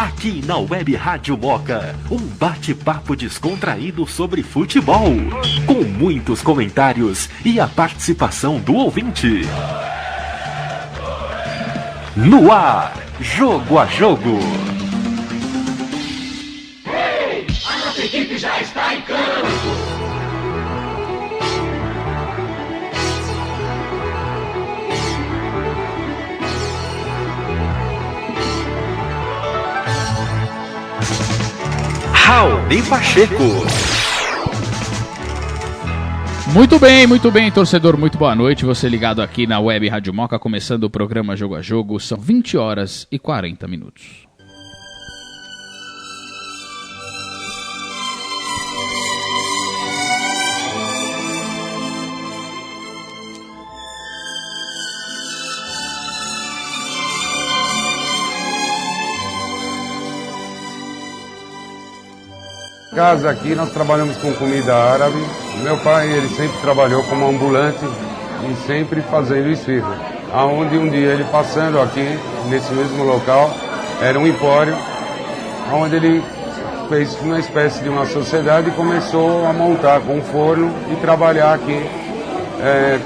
Aqui na Web Rádio Moca, um bate-papo descontraído sobre futebol, com muitos comentários e a participação do ouvinte. No ar, Jogo a Jogo. Ei, a nossa equipe já está em campo. Raoni Pacheco. Muito bem, torcedor, muito boa noite. Você ligado aqui na Web Rádio Moca, começando o programa Jogo a Jogo. São 20 horas e 40 minutos. Casa aqui nós trabalhamos com comida árabe. Meu pai, ele sempre trabalhou como ambulante e sempre fazendo esfirra. Aonde um dia ele passando aqui nesse mesmo local, era um empório, onde ele fez uma espécie de uma sociedade e começou a montar com um forno e trabalhar aqui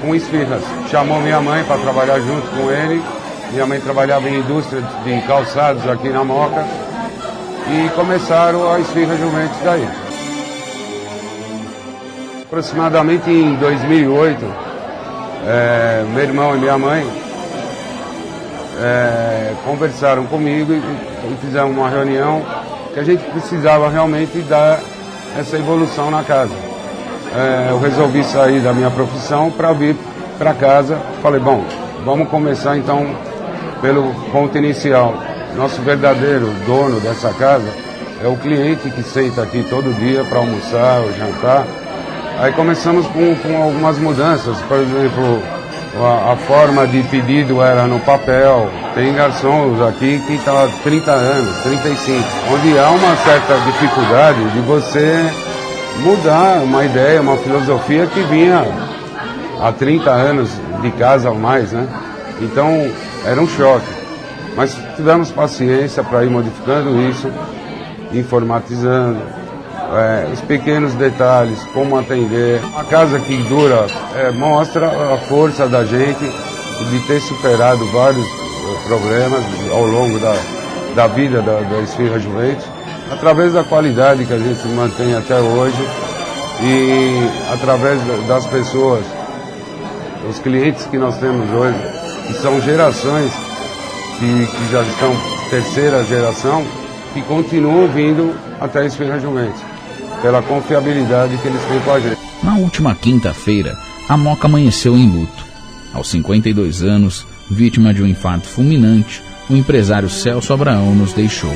com esfirras. Chamou minha mãe para trabalhar junto com ele. Minha mãe trabalhava em indústria de calçados aqui na Moca. E começaram a Esfirra Juventus daí. Aproximadamente em 2008, meu irmão e minha mãe conversaram comigo e fizeram uma reunião que a gente precisava realmente dar essa evolução na casa. Eu resolvi sair da minha profissão para vir para casa. Falei, bom, vamos começar então pelo ponto inicial. Nosso verdadeiro dono dessa casa é o cliente que senta aqui todo dia para almoçar ou jantar. Aí começamos com algumas mudanças, por exemplo, a forma de pedido era no papel. Tem garçons aqui que estão há 30 anos, 35, onde há uma certa dificuldade de você mudar uma ideia, uma filosofia que vinha há 30 anos de casa ou mais, né? Então era um choque. Mas tivemos paciência para ir modificando isso, informatizando, os pequenos detalhes, como atender. A casa que dura mostra a força da gente de ter superado vários problemas ao longo da vida da Esfirra Juventus, através da qualidade que a gente mantém até hoje e através das pessoas, os clientes que nós temos hoje, que são gerações que já estão terceira geração, que continuam vindo até a Esfirra Juventus, pela confiabilidade que eles têm com a gente. Na última quinta-feira, a Moca amanheceu em luto. Aos 52 anos, vítima de um infarto fulminante, o empresário Celso Abraão nos deixou.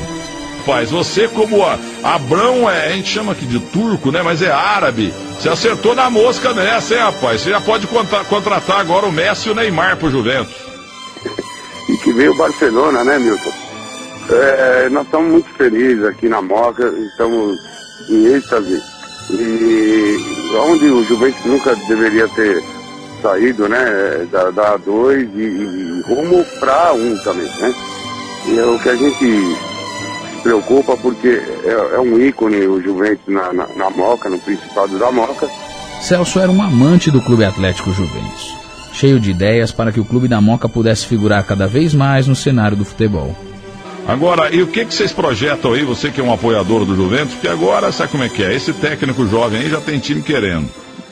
Rapaz, você como Abrão, a gente chama aqui de turco, né? Mas é árabe. Você acertou na mosca nessa, hein, rapaz? Você já pode contratar agora o Messi e o Neymar pro Juventus. E que veio o Barcelona, né, Milton? Nós estamos muito felizes aqui na Moca, estamos em êxtase. E onde o Juventus nunca deveria ter saído, né, da A2 e rumo para A1 também, né? E é o que a gente se preocupa, porque é um ícone o Juventus na Moca, no Principado da Moca. Celso era um amante do Clube Atlético Juventus, cheio de ideias para que o Clube da Moca pudesse figurar cada vez mais no cenário do futebol. Agora, e o que vocês projetam aí, você que é um apoiador do Juventus, porque agora, sabe como é que é? Esse técnico jovem aí já tem time querendo.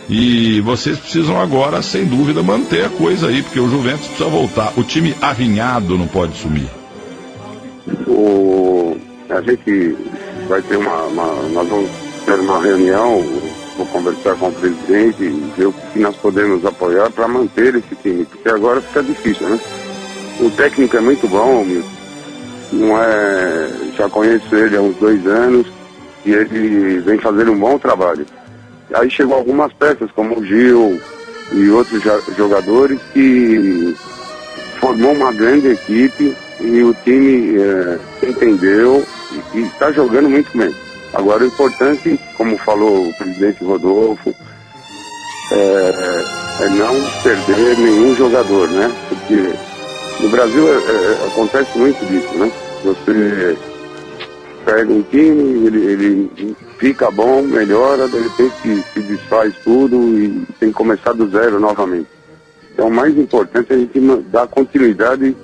E vocês precisam agora, sem dúvida, manter a coisa aí, porque o Juventus precisa voltar. O time arrinhado não pode sumir. A gente vai ter nós vamos ter uma reunião, vou conversar com o presidente e ver o que nós podemos apoiar para manter esse time, porque agora fica difícil, né? O técnico é muito bom, já conheço ele há uns 2 anos e ele vem fazendo um bom trabalho. Aí chegou algumas peças, como o Gil e outros jogadores, que formou uma grande equipe e o time entendeu e está jogando muito bem. Agora o importante, como falou o presidente Rodolfo, é não perder nenhum jogador, né? Porque no Brasil acontece muito disso, né? Você pega um time, ele fica bom, melhora, de repente se desfaz tudo e tem que começar do zero novamente. Então o mais importante é a gente dar continuidade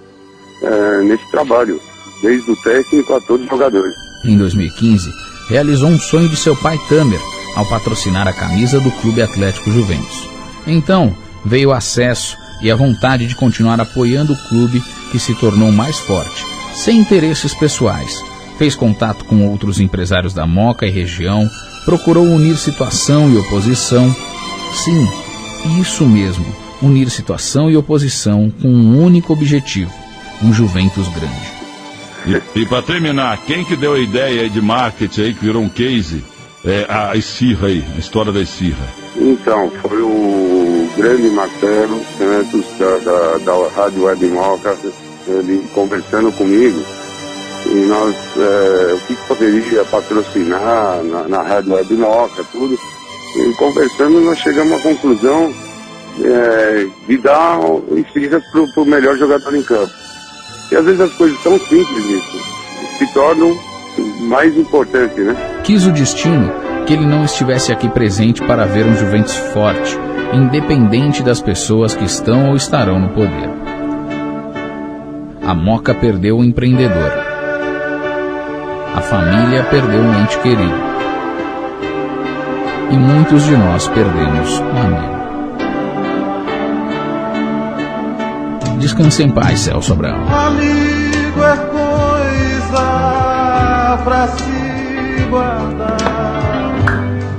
nesse trabalho, desde o técnico a todos os jogadores. Em 2015, realizou um sonho de seu pai Tamer ao patrocinar a camisa do Clube Atlético Juventus. Então, veio o acesso e a vontade de continuar apoiando o clube, que se tornou mais forte, sem interesses pessoais. Fez contato com outros empresários da Moca e região, procurou unir situação e oposição. Sim, isso mesmo, unir situação e oposição com um único objetivo, um Juventus grande. E para terminar, quem que deu a ideia de marketing aí, que virou um case, a Esfirra aí, a história da Esfirra? Então, foi o grande Marcelo Santos, da Rádio Web Moca, ele conversando comigo, e nós, o que poderia patrocinar na Rádio Web Moca, tudo, e conversando nós chegamos à conclusão de dar esfirras para o melhor jogador em campo. E às vezes as coisas tão simples isso se tornam mais importantes, né? Quis o destino que ele não estivesse aqui presente para ver um Juventus forte, independente das pessoas que estão ou estarão no poder. A Moca perdeu o empreendedor. A família perdeu um ente querido. E muitos de nós perdemos um amigo. Descanse em paz, Celso Abraão. Amigo é coisa pra se guardar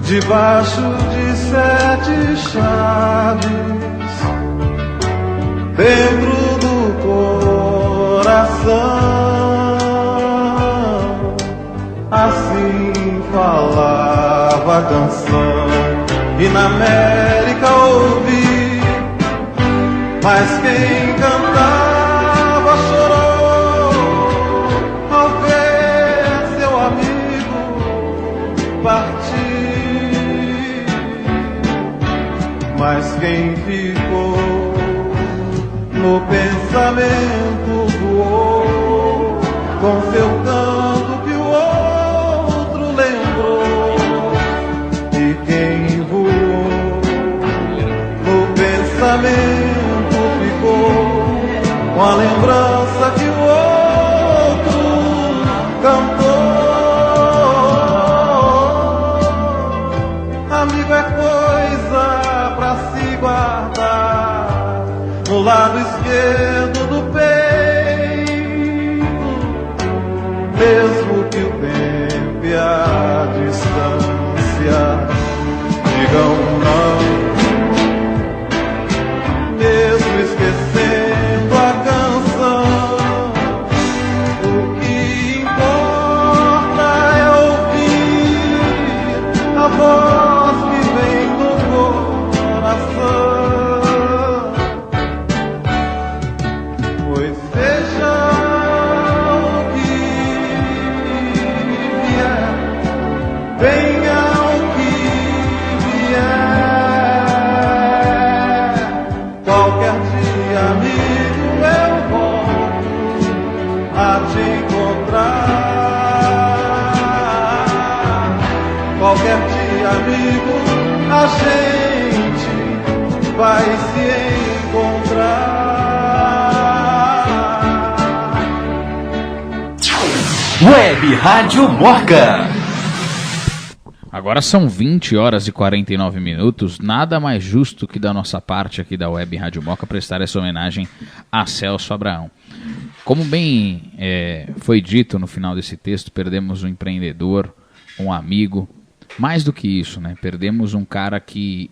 debaixo de 7 chaves, dentro do coração. Assim falava a canção, e na América ouvi. Mas quem cantava chorou ao ver seu amigo partir. Mas quem ficou no pensamento voou com seu canto que o outro lembrou. E quem voou no pensamento com a lembrança que o outro cantou. Amigo é coisa pra se guardar no lado esquerdo do peito, mesmo que o tempo e a distância digam não, mesmo esquecendo a canção. O que importa é ouvir a voz que vem do coração. Pois seja o que vier, venha o que vier, qualquer dia, amigo, eu volto a te encontrar. Qualquer dia, amigo, a gente vai se encontrar. Web Rádio Moca. Agora são 20 horas e 49 minutos, nada mais justo que da nossa parte aqui da Web Rádio Moca prestar essa homenagem a Celso Abraão. Como bem foi dito no final desse texto, perdemos um empreendedor, um amigo, mais do que isso, né? Perdemos um cara que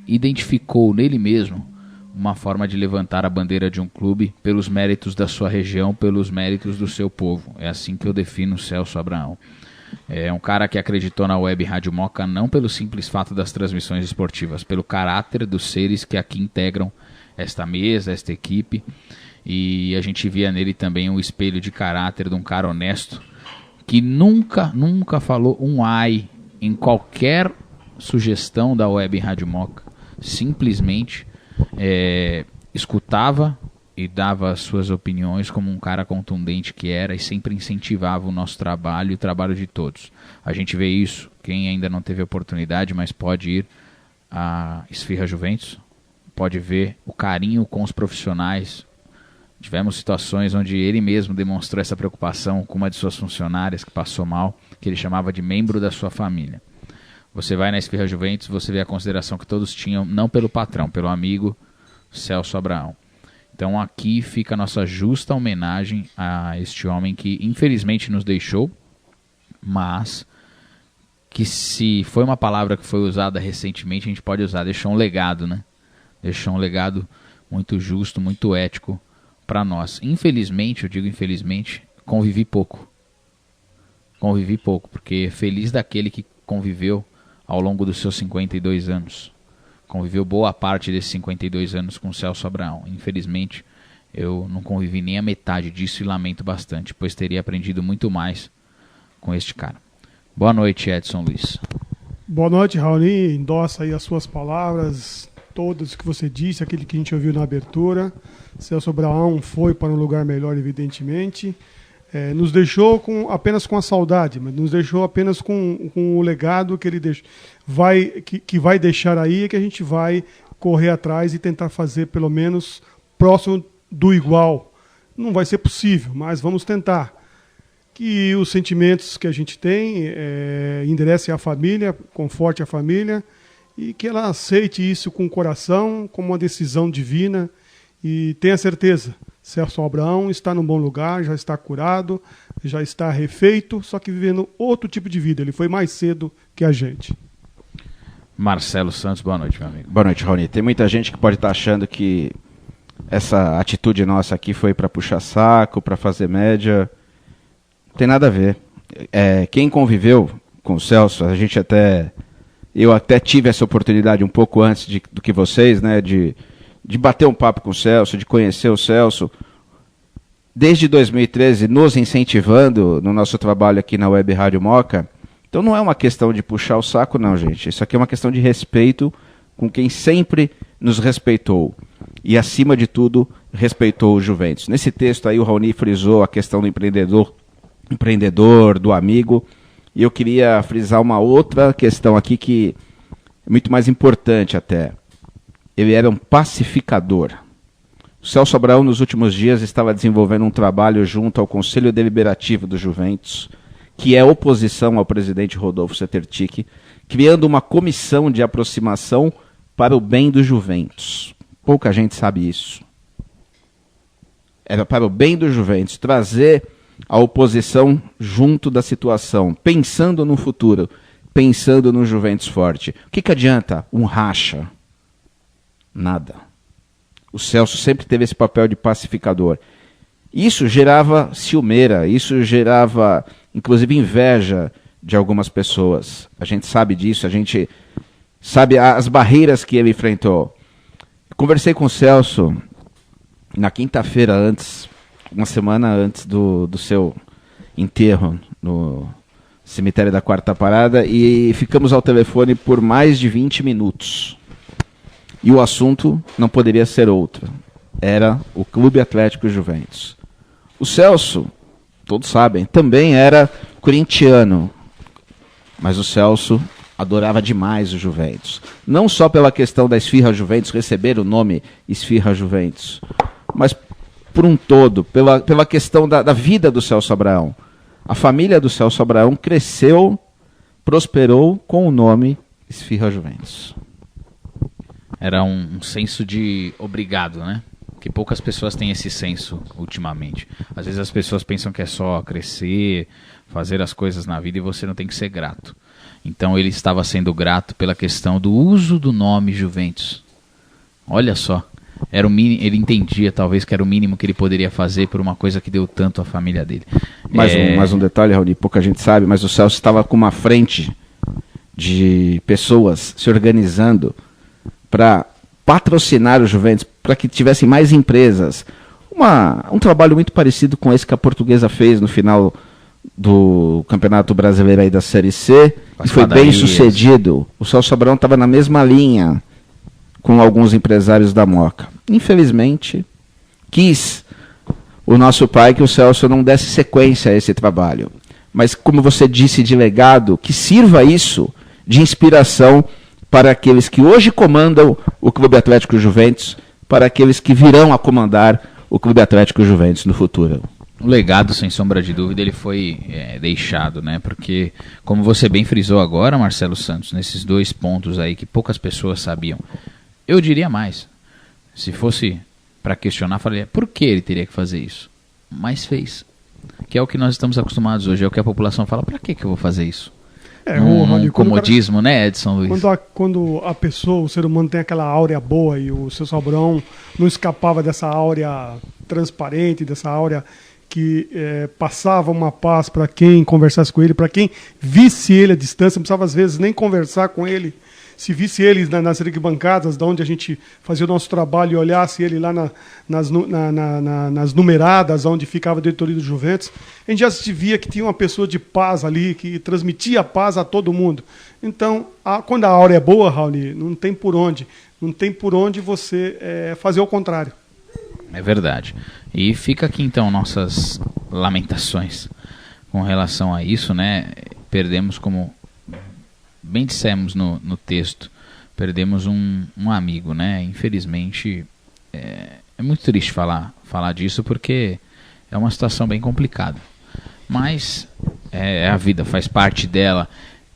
identificou nele mesmo uma forma de levantar a bandeira de um clube pelos méritos da sua região, pelos méritos do seu povo. É assim que eu defino o Celso Abraão. É um cara que acreditou na Web Rádio Moca não pelo simples fato das transmissões esportivas, pelo caráter dos seres que aqui integram esta mesa, esta equipe. E a gente via nele também um espelho de caráter de um cara honesto, que nunca falou um ai em qualquer sugestão da Web Rádio Moca. Simplesmente escutava e dava as suas opiniões como um cara contundente que era e sempre incentivava o nosso trabalho e o trabalho de todos. A gente vê isso, quem ainda não teve oportunidade, mas pode ir à Esfirra Juventus, pode ver o carinho com os profissionais. Tivemos situações onde ele mesmo demonstrou essa preocupação com uma de suas funcionárias que passou mal, que ele chamava de membro da sua família. Você vai na Esfirra Juventus, você vê a consideração que todos tinham, não pelo patrão, pelo amigo Celso Abraão. Então aqui fica a nossa justa homenagem a este homem que infelizmente nos deixou, mas que, se foi uma palavra que foi usada recentemente, a gente pode usar, deixou um legado, né? Deixou um legado muito justo, muito ético para nós. Infelizmente, eu digo infelizmente, convivi pouco, porque feliz daquele que conviveu ao longo dos seus 52 anos. Conviveu boa parte desses 52 anos com o Celso Abraão. Infelizmente, eu não convivi nem a metade disso e lamento bastante, pois teria aprendido muito mais com este cara. Boa noite, Edson Luiz. Boa noite, Raoni. Endossa aí as suas palavras, todas que você disse, aquele que a gente ouviu na abertura. Celso Abraão foi para um lugar melhor, evidentemente. Nos deixou apenas com a saudade, mas nos deixou apenas com o legado que ele que vai deixar aí, e que a gente vai correr atrás e tentar fazer pelo menos próximo do igual. Não vai ser possível, mas vamos tentar. Que os sentimentos que a gente tem enderecem a família, conforte a família, e que ela aceite isso com o coração, como uma decisão divina, e tenha certeza, Celso Abraão está num bom lugar, já está curado, já está refeito, só que vivendo outro tipo de vida. Ele foi mais cedo que a gente. Marcelo Santos, boa noite, meu amigo. Boa noite, Raoni. Tem muita gente que pode estar achando que essa atitude nossa aqui foi para puxar saco, para fazer média. Não tem nada a ver. Quem conviveu com o Celso, eu até tive essa oportunidade um pouco antes do que vocês, né, de bater um papo com o Celso, de conhecer o Celso, desde 2013, nos incentivando no nosso trabalho aqui na Web Rádio Moca. Então não é uma questão de puxar o saco, não, gente. Isso aqui é uma questão de respeito com quem sempre nos respeitou. E, acima de tudo, respeitou o Juventus. Nesse texto aí, o Raoni frisou a questão do empreendedor, do amigo. E eu queria frisar uma outra questão aqui que é muito mais importante até. Ele era um pacificador. O Celso Abraão, nos últimos dias, estava desenvolvendo um trabalho junto ao Conselho Deliberativo do Juventus, que é oposição ao presidente Rodolfo Setertic, criando uma comissão de aproximação para o bem do Juventus. Pouca gente sabe isso. Era para o bem do Juventus, trazer a oposição junto da situação, pensando no futuro, pensando no Juventus forte. O que adianta um racha? Nada. O Celso sempre teve esse papel de pacificador. Isso gerava ciumeira, isso gerava, inclusive, inveja de algumas pessoas. A gente sabe disso, a gente sabe as barreiras que ele enfrentou. Conversei com o Celso na quinta-feira uma semana antes do seu enterro no cemitério da Quarta Parada, e ficamos ao telefone por mais de 20 minutos. E o assunto não poderia ser outro. Era o Clube Atlético Juventus. O Celso, todos sabem, também era corintiano. Mas o Celso adorava demais o Juventus. Não só pela questão da Esfirra Juventus, receber o nome Esfirra Juventus, mas por um todo, pela questão da vida do Celso Abraão. A família do Celso Abraão cresceu, prosperou com o nome Esfirra Juventus. Era um senso de obrigado, né? Que poucas pessoas têm esse senso ultimamente. Às vezes as pessoas pensam que é só crescer, fazer as coisas na vida, e você não tem que ser grato. Então ele estava sendo grato pela questão do uso do nome Juventus. Olha só, era o mínimo, ele entendia talvez que era o mínimo que ele poderia fazer por uma coisa que deu tanto à família dele. Mais um detalhe, Raoni, pouca gente sabe, mas o Celso estava com uma frente de pessoas se organizando para patrocinar o Juventus, para que tivessem mais empresas. Um trabalho muito parecido com esse que a Portuguesa fez no final do Campeonato Brasileiro aí da Série C, e foi bem sucedido. O Celso Abraão estava na mesma linha com alguns empresários da Moca. Infelizmente, quis o nosso pai que o Celso não desse sequência a esse trabalho. Mas, como você disse, de legado, que sirva isso de inspiração para aqueles que hoje comandam o Clube Atlético Juventus, para aqueles que virão a comandar o Clube Atlético Juventus no futuro. O legado, sem sombra de dúvida, ele foi deixado, né? Porque, como você bem frisou agora, Marcelo Santos, nesses 2 pontos aí que poucas pessoas sabiam, eu diria mais. Se fosse para questionar, falaria, por que ele teria que fazer isso? Mas fez. Que é o que nós estamos acostumados hoje, é o que a população fala, para que eu vou fazer isso? Um comodismo, né, Edson Luiz? Quando a pessoa, o ser humano tem aquela áurea boa e o seu Sobrão não escapava dessa áurea transparente, dessa áurea que passava uma paz para quem conversasse com ele, para quem visse ele à distância, não precisava às vezes nem conversar com ele. Se visse ele nas arquibancadas, de onde a gente fazia o nosso trabalho, e olhasse ele lá nas numeradas, onde ficava a diretoria do Juventus, a gente já se via que tinha uma pessoa de paz ali, que transmitia paz a todo mundo. Então, quando a aura é boa, Raoni, não tem por onde você fazer o contrário. É verdade. E fica aqui então nossas lamentações com relação a isso, né? Perdemos, como bem dissemos no texto, perdemos um amigo, né? Infelizmente, é muito triste falar disso, porque é uma situação bem complicada. Mas é a vida, faz parte dela,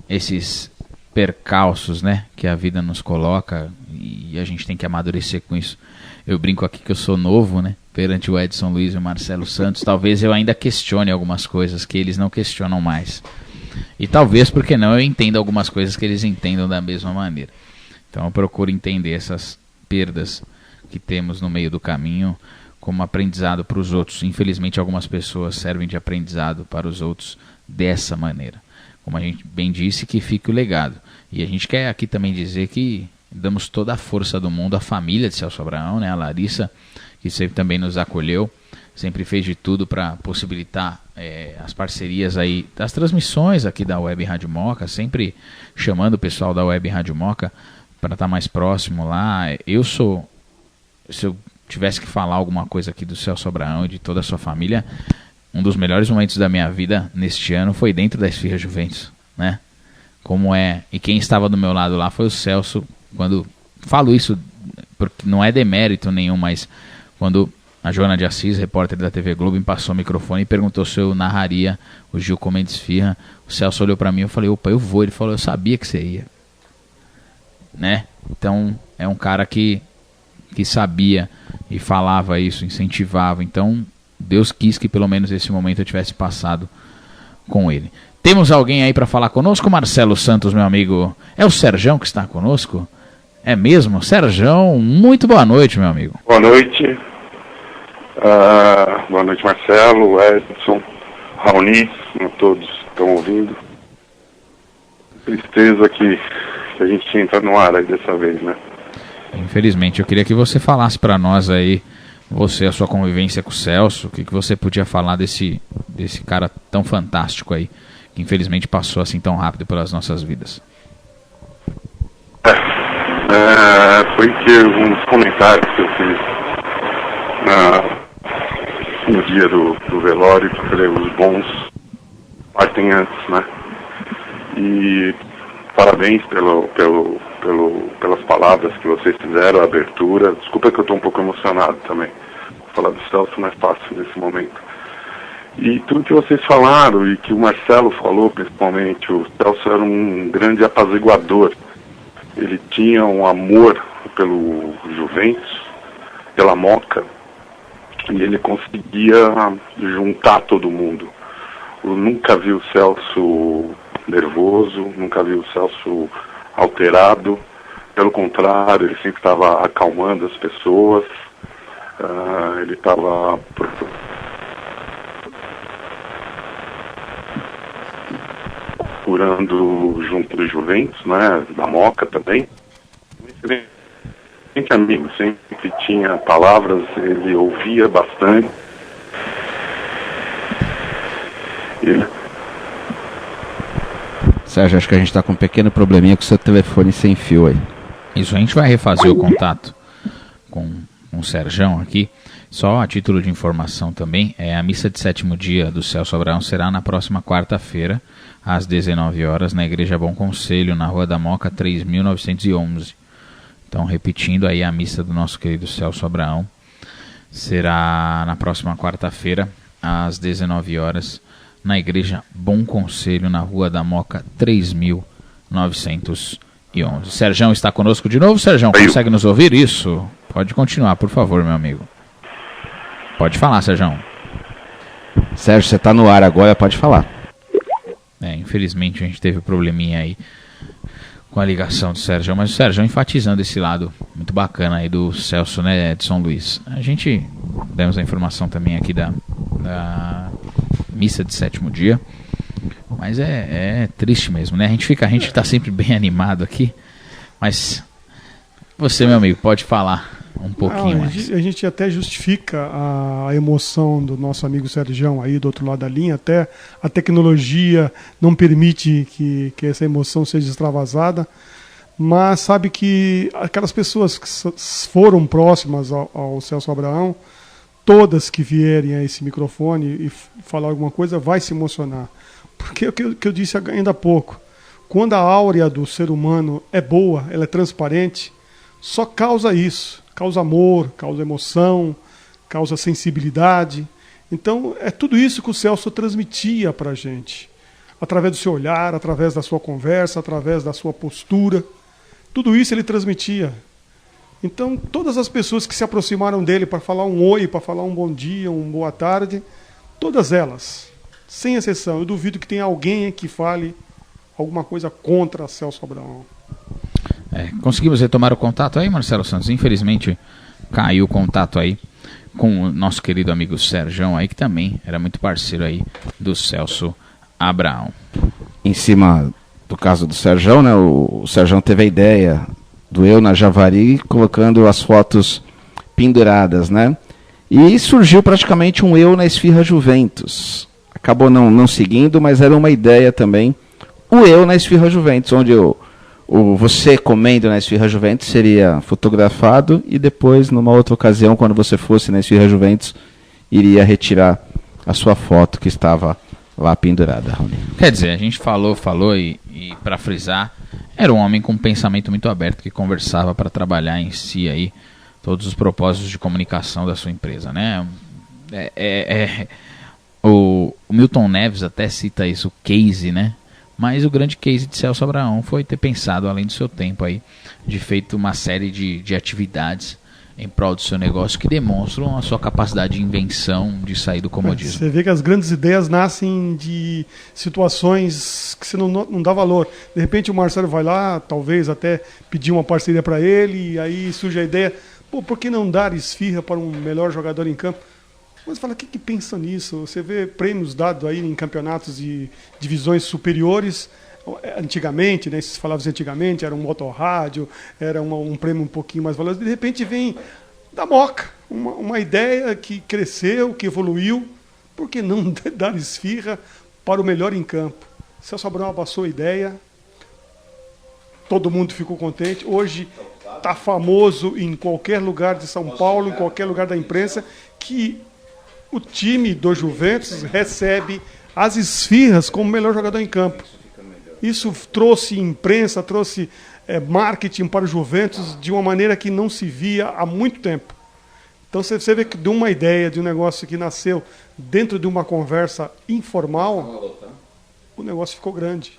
esses percalços, né, que a vida nos coloca, e a gente tem que amadurecer com isso. Eu brinco aqui que eu sou novo, né, perante o Edson Luiz e o Marcelo Santos. Talvez eu ainda questione algumas coisas que eles não questionam mais. E talvez, porque não, eu entenda algumas coisas que eles entendam da mesma maneira. Então eu procuro entender essas perdas que temos no meio do caminho como aprendizado para os outros. Infelizmente, algumas pessoas servem de aprendizado para os outros dessa maneira. Como a gente bem disse, que fique o legado. E a gente quer aqui também dizer que damos toda a força do mundo à família de Celso Abraão, né? A Larissa, que sempre também nos acolheu, sempre fez de tudo para possibilitar as parcerias aí das transmissões aqui da Web Rádio Moca, sempre chamando o pessoal da Web Rádio Moca para estar mais próximo lá. Se eu tivesse que falar alguma coisa aqui do Celso Abraão e de toda a sua família, um dos melhores momentos da minha vida neste ano foi dentro da Esfirra Juventus, né? E quem estava do meu lado lá foi o Celso. Quando falo isso, porque não é demérito nenhum, mas quando a Joana de Assis, repórter da TV Globo, me passou o microfone e perguntou se eu narraria o Gil comendo esfirra, o Celso olhou para mim e eu falei, opa, eu vou. Ele falou, eu sabia que você ia, né? Então é um cara que sabia e falava isso, incentivava. Então Deus quis que pelo menos esse momento eu tivesse passado com ele. Temos alguém aí para falar conosco? Marcelo Santos, meu amigo. É o Serjão que está conosco? É mesmo? Serjão, muito boa noite, meu amigo. Boa noite. Boa noite, Marcelo, Edson, Raoni, todos estão ouvindo. Tristeza que a gente entra no ar aí dessa vez, né? Infelizmente, eu queria que você falasse para nós aí, a sua convivência com o Celso, o que você podia falar desse cara tão fantástico aí, que infelizmente passou assim tão rápido pelas nossas vidas. Foi que uns comentários que eu fiz no dia do velório, que eu falei, os bons partem antes, né? E parabéns pelas palavras que vocês fizeram, a abertura. Desculpa que eu estou um pouco emocionado também. Vou falar do Celso não é fácil nesse momento. E tudo que vocês falaram, e que o Marcelo falou principalmente, o Celso era um grande apaziguador. Ele tinha um amor pelo Juventus, pela Moca, e ele conseguia juntar todo mundo. Eu nunca vi o Celso nervoso, nunca vi o Celso alterado. Pelo contrário, ele sempre estava acalmando as pessoas. Ele estava procurando junto do Juventus, né, da Moca também. Sempre amigo, sempre tinha palavras, ele ouvia bastante. Sérgio, acho que a gente está com um pequeno probleminha com o seu telefone sem fio aí. Isso, a gente vai refazer o contato com o Serjão aqui. Só a título de informação também, a missa de 7º dia do Celso Abraão será na próxima quarta-feira, às 19 horas, na Igreja Bom Conselho, na Rua da Moca, 3.911. Então, repetindo aí, a missa do nosso querido Celso Abraão será na próxima quarta-feira, às 19 horas, na Igreja Bom Conselho, na Rua da Moca, 3.911. Serjão está conosco de novo. Serjão, consegue nos ouvir? Isso. Pode continuar, por favor, meu amigo. Pode falar, Serjão. Sérgio, você está no ar agora, pode falar. Infelizmente a gente teve um probleminha aí com a ligação do Sérgio, mas o Sérgio enfatizando esse lado muito bacana aí do Celso, né, de São Luís. A gente demos a informação também aqui da missa de 7º dia, mas é triste mesmo, né? A gente tá sempre bem animado aqui, mas você, meu amigo, pode falar um pouquinho mais. A gente até justifica a emoção do nosso amigo Sergião aí do outro lado da linha, até a tecnologia não permite que essa emoção seja extravasada, mas sabe que aquelas pessoas que foram próximas ao Celso Abraão, todas que vierem a esse microfone e falar alguma coisa, vai se emocionar. Porque o que eu disse ainda há pouco, quando a áurea do ser humano é boa, ela é transparente, só causa isso. Causa amor, causa emoção, causa sensibilidade. Então, é tudo isso que o Celso transmitia para a gente. Através do seu olhar, através da sua conversa, através da sua postura. Tudo isso ele transmitia. Então, todas as pessoas que se aproximaram dele para falar um oi, para falar um bom dia, um boa tarde, todas elas, sem exceção, eu duvido que tenha alguém que fale alguma coisa contra Celso Abraão. Conseguimos retomar o contato aí, Marcelo Santos? Infelizmente caiu o contato aí com o nosso querido amigo Serjão aí, que também era muito parceiro aí do Celso Abraão. Em cima do caso do Serjão, né? O Serjão teve a ideia do Eu na Javari, colocando as fotos penduradas, né? E surgiu praticamente um Eu na Esfirra Juventus. Acabou não seguindo, mas era uma ideia também. O Eu na Esfirra Juventus, onde você comendo na Esfirra Juventus seria fotografado e depois, numa outra ocasião, quando você fosse na Esfirra Juventus, iria retirar a sua foto que estava lá pendurada, Raoni. Quer dizer, a gente falou e para frisar, era um homem com um pensamento muito aberto que conversava para trabalhar em si aí todos os propósitos de comunicação da sua empresa, né? O Milton Neves até cita isso, o case, né? Mas o grande case de Celso Abraão foi ter pensado, além do seu tempo aí, de feito uma série de atividades em prol do seu negócio que demonstram a sua capacidade de invenção, de sair do comodismo. Você vê que as grandes ideias nascem de situações que você não dá valor. De repente o Marcelo vai lá, talvez até pedir uma parceria para ele, e aí surge a ideia, por que não dar esfirra para um melhor jogador em campo? Você fala, o que pensa nisso? Você vê prêmios dados aí em campeonatos de divisões superiores. Antigamente, né, se falava antigamente, era um motorrádio, era um prêmio um pouquinho mais valioso. De repente vem da Moca, uma ideia que cresceu, que evoluiu. Por que não dar esfirra para o melhor em campo? Celso Abraão abraçou a ideia, todo mundo ficou contente. Hoje está famoso em qualquer lugar de São Paulo, em qualquer lugar da imprensa, que o time do Juventus recebe as esfirras como melhor jogador em campo. Isso trouxe imprensa, trouxe marketing para o Juventus de uma maneira que não se via há muito tempo. Então você vê que de uma ideia, de um negócio que nasceu dentro de uma conversa informal, o negócio ficou grande.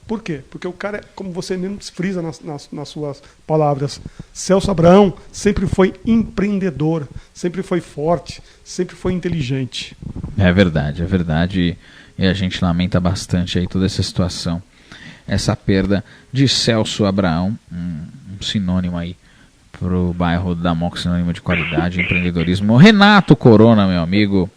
Por quê? Porque o cara, como você mesmo frisa nas suas palavras, Celso Abraão sempre foi empreendedor, sempre foi forte, sempre foi inteligente. É verdade. E a gente lamenta bastante aí toda essa situação, essa perda de Celso Abraão, um sinônimo aí para o bairro da Moca, sinônimo de qualidade, empreendedorismo. Renato Corona, meu amigo,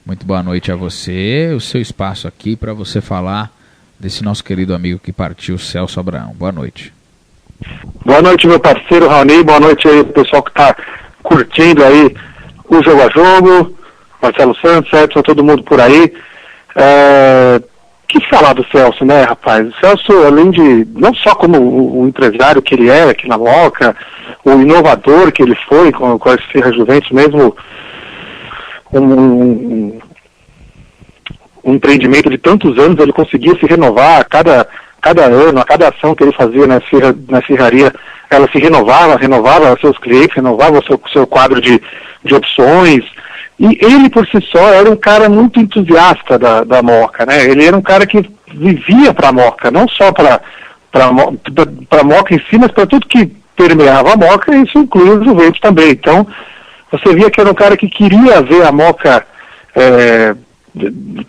muito boa noite a você, o seu espaço aqui para você falar desse nosso querido amigo que partiu, Celso Abraão. Boa noite. Boa noite, meu parceiro Raoni. Boa noite aí, pessoal que está curtindo aí o Jogo a Jogo. Marcelo Santos, Edson, todo mundo por aí. Que falar do Celso, né, rapaz? O Celso, além de, não só como o empresário que ele é aqui na Moca, o inovador que ele foi com a Esfirra Juventus, mesmo um empreendimento de tantos anos, ele conseguia se renovar a cada ano, a cada ação que ele fazia na serraria, ela se renovava seus clientes, renovava o seu quadro de opções. E ele, por si só, era um cara muito entusiasta da Moca, né? Ele era um cara que vivia para a Moca, não só para a Moca em si, mas para tudo que permeava a Moca, e isso inclui os Juventus também. Então, você via que era um cara que queria ver a Moca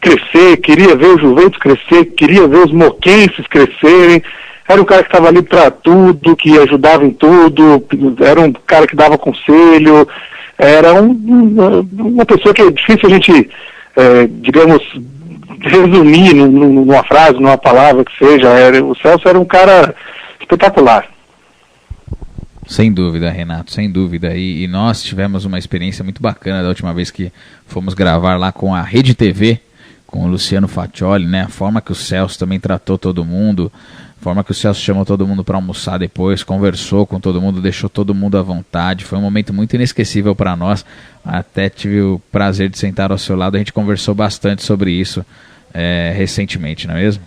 crescer, queria ver o Juventus crescer, queria ver os moquenses crescerem. Era um cara que estava ali para tudo, que ajudava em tudo, era um cara que dava conselho, era uma pessoa que é difícil a gente, digamos, resumir numa frase, numa palavra que seja. O Celso era um cara espetacular. Sem dúvida, Renato, sem dúvida. E nós tivemos uma experiência muito bacana da última vez que fomos gravar lá com a Rede TV, com o Luciano Faccioli, né? A forma que o Celso também tratou todo mundo, a forma que o Celso chamou todo mundo para almoçar depois, conversou com todo mundo, deixou todo mundo à vontade. Foi um momento muito inesquecível para nós. Até tive o prazer de sentar ao seu lado, a gente conversou bastante sobre isso recentemente, não é mesmo?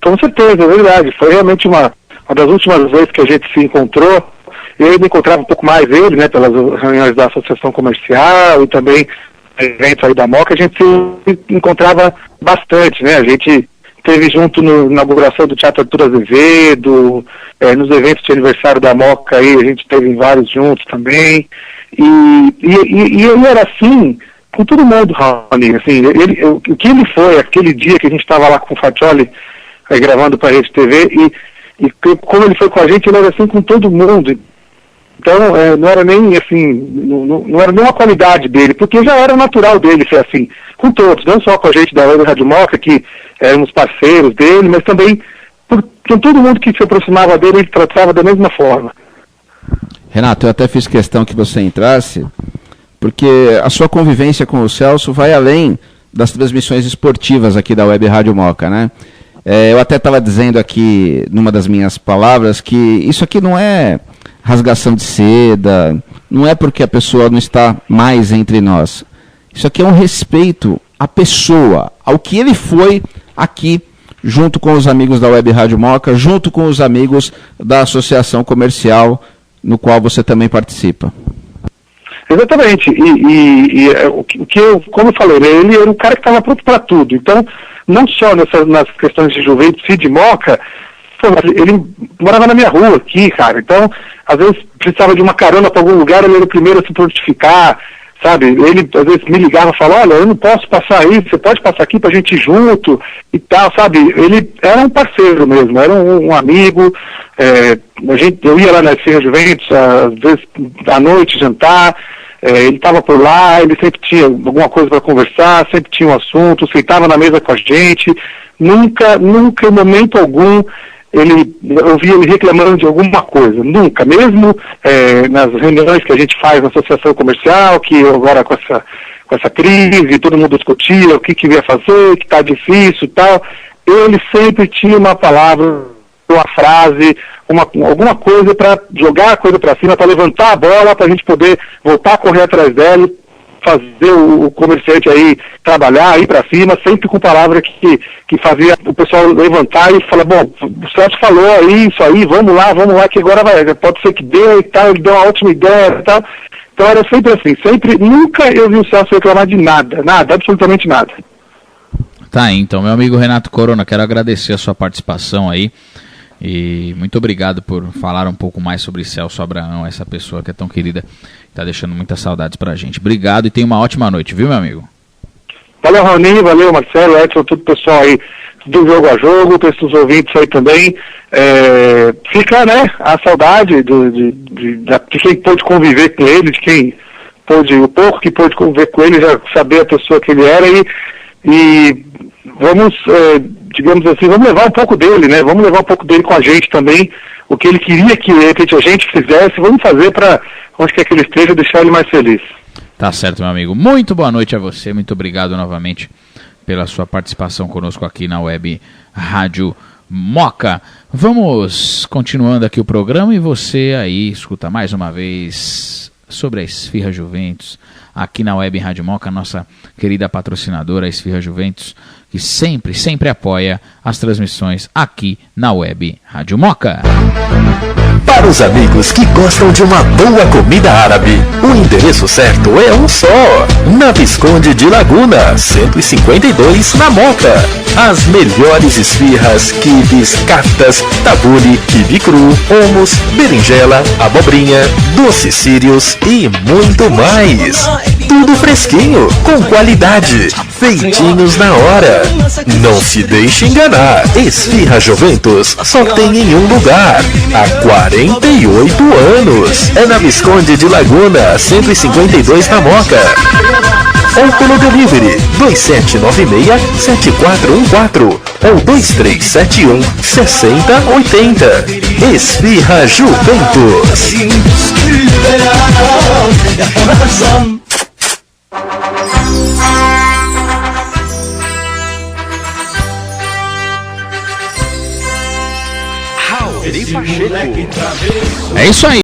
Com certeza, é verdade. Foi realmente uma das últimas vezes que a gente se encontrou. Eu ainda encontrava um pouco mais ele, né, pelas reuniões da Associação Comercial e também eventos aí da Moca, a gente se encontrava bastante, né? A gente esteve junto na inauguração do Teatro Arthur Azevedo, nos eventos de aniversário da Moca aí, a gente esteve em vários juntos também. E ele era assim com todo mundo, Raoni, assim, o que ele foi aquele dia que a gente estava lá com o Faccioli gravando para a Rede TV, e como ele foi com a gente, ele era assim com todo mundo. Então, não era nem assim, não era nem uma qualidade dele, porque já era natural dele ser assim, com todos, não só com a gente da Web Rádio Moca, que éramos parceiros dele, mas também com todo mundo que se aproximava dele, ele tratava da mesma forma. Renato, eu até fiz questão que você entrasse, porque a sua convivência com o Celso vai além das transmissões esportivas aqui da Web Rádio Moca, né? Eu até estava dizendo aqui, numa das minhas palavras, que isso aqui não é rasgação de seda, não é porque a pessoa não está mais entre nós. Isso aqui é um respeito à pessoa, ao que ele foi aqui, junto com os amigos da Web Rádio Moca, junto com os amigos da Associação Comercial, no qual você também participa. Exatamente, como eu falei, ele era um cara que estava pronto para tudo. Então, não só nas questões de Juventus e de Moca, ele morava na minha rua aqui, cara. Então, às vezes precisava de uma carona para algum lugar, ele era o primeiro a se prontificar, sabe? Ele às vezes me ligava e falava, olha, eu não posso passar aí, você pode passar aqui pra gente ir junto e tal, sabe? Ele era um parceiro mesmo, era um amigo. Eu ia lá na Esfirra Juventus, às vezes à noite jantar. Ele estava por lá, ele sempre tinha alguma coisa para conversar, sempre tinha um assunto, sentava na mesa com a gente, nunca em momento algum eu via ele reclamando de alguma coisa, nunca, mesmo nas reuniões que a gente faz na Associação Comercial, que agora com essa crise, todo mundo discutia o que ia fazer, que está difícil e tal, ele sempre tinha uma palavra, uma frase, alguma coisa para jogar a coisa para cima, para levantar a bola, para a gente poder voltar a correr atrás dela, fazer o comerciante aí trabalhar, ir para cima, sempre com palavra que fazia o pessoal levantar e falar, bom, o Celso falou aí, isso aí, vamos lá, que agora pode ser que dê e tal, ele deu uma ótima ideia e tal. Então era sempre assim, nunca eu vi o Celso reclamar de nada, absolutamente nada. Tá aí, então, meu amigo Renato Corona, quero agradecer a sua participação aí. E muito obrigado por falar um pouco mais sobre Celso Abraão, essa pessoa que é tão querida, está deixando muitas saudades pra gente. Obrigado e tenha uma ótima noite, viu, meu amigo? Valeu, Raoni, valeu, Marcelo, Edson, todo o pessoal aí do Jogo a Jogo, para esses ouvintes aí também. Fica, né, a saudade de quem pôde conviver com ele, de quem pôde, o pouco que pôde conviver com ele, já saber a pessoa que ele era e vamos... digamos assim, vamos levar um pouco dele, né? Vamos levar um pouco dele com a gente também. O que ele queria que a gente fizesse, vamos fazer para onde quer que ele esteja, deixar ele mais feliz. Tá certo, meu amigo. Muito boa noite a você. Muito obrigado novamente pela sua participação conosco aqui na Web Rádio Moca. Vamos continuando aqui o programa e você aí escuta mais uma vez sobre a Esfirra Juventus, aqui na Web Rádio Moca, nossa querida patrocinadora, a Esfirra Juventus, que sempre apoia as transmissões aqui na Web Rádio Moca. Para os amigos que gostam de uma boa comida árabe, o endereço certo é um só. Na Visconde de Laguna, 152, na Moca. As melhores esfirras, quibes, kaftas, tabule, quibe cru, hummus, berinjela, abobrinha, doces sírios e muito mais. Tudo fresquinho, com qualidade, feitinhos na hora. Não se deixe enganar, Esfirra Juventus só tem em um lugar, há 48 anos. É na Visconde de Laguna, 152 na Moca. Ou pelo delivery 2796-7414 ou 2371-6080. Esfirra Juventus. É isso aí.